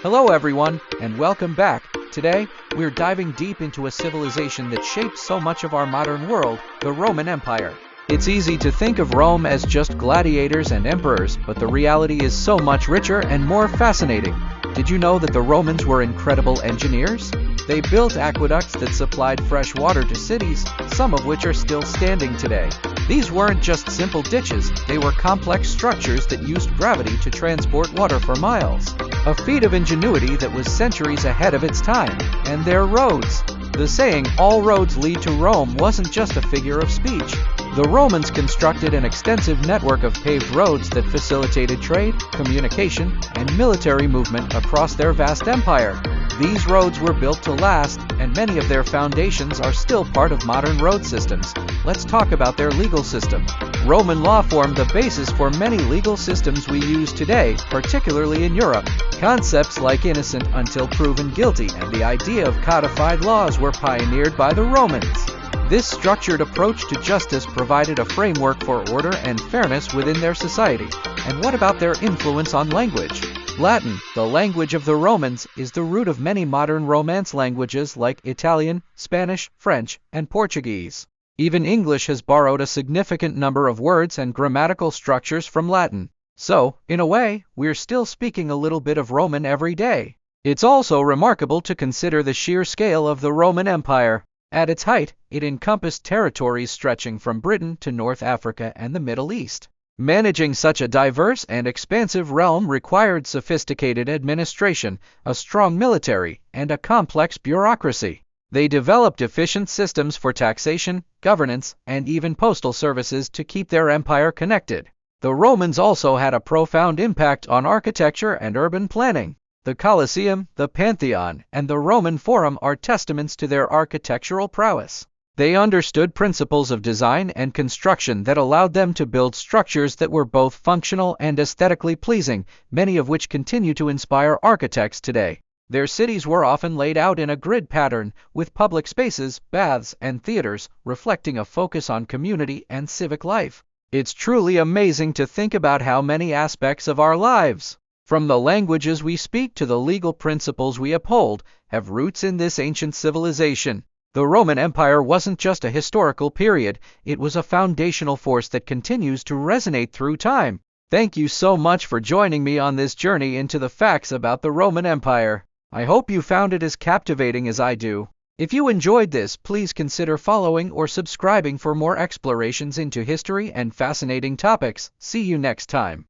Hello everyone, and welcome back. Today, we're diving deep into a civilization that shaped so much of our modern world, the Roman Empire. It's easy to think of Rome as just gladiators and emperors, but the reality is so much richer and more fascinating. Did you know that the Romans were incredible engineers? They built aqueducts that supplied fresh water to cities, some of which are still standing today. These weren't just simple ditches, they were complex structures that used gravity to transport water for miles. A feat of ingenuity that was centuries ahead of its time. And their roads. The saying, "all roads lead to Rome," wasn't just a figure of speech. The Romans constructed an extensive network of paved roads that facilitated trade, communication, and military movement across their vast empire. These roads were built to last, and many of their foundations are still part of modern road systems. Let's talk about their legal system. Roman law formed the basis for many legal systems we use today, particularly in Europe. Concepts like innocent until proven guilty and the idea of codified laws were pioneered by the Romans. This structured approach to justice provided a framework for order and fairness within their society. And what about their influence on language? Latin, the language of the Romans, is the root of many modern Romance languages like Italian, Spanish, French, and Portuguese. Even English has borrowed a significant number of words and grammatical structures from Latin. So, in a way, we're still speaking a little bit of Roman every day. It's also remarkable to consider the sheer scale of the Roman Empire. At its height, it encompassed territories stretching from Britain to North Africa and the Middle East. Managing such a diverse and expansive realm required sophisticated administration, a strong military, and a complex bureaucracy. They developed efficient systems for taxation, governance, and even postal services to keep their empire connected. The Romans also had a profound impact on architecture and urban planning. The Colosseum, the Pantheon, and the Roman Forum are testaments to their architectural prowess. They understood principles of design and construction that allowed them to build structures that were both functional and aesthetically pleasing, many of which continue to inspire architects today. Their cities were often laid out in a grid pattern, with public spaces, baths, and theaters, reflecting a focus on community and civic life. It's truly amazing to think about how many aspects of our lives, from the languages we speak to the legal principles we uphold, have roots in this ancient civilization. The Roman Empire wasn't just a historical period, it was a foundational force that continues to resonate through time. Thank you so much for joining me on this journey into the facts about the Roman Empire. I hope you found it as captivating as I do. If you enjoyed this, please consider following or subscribing for more explorations into history and fascinating topics. See you next time.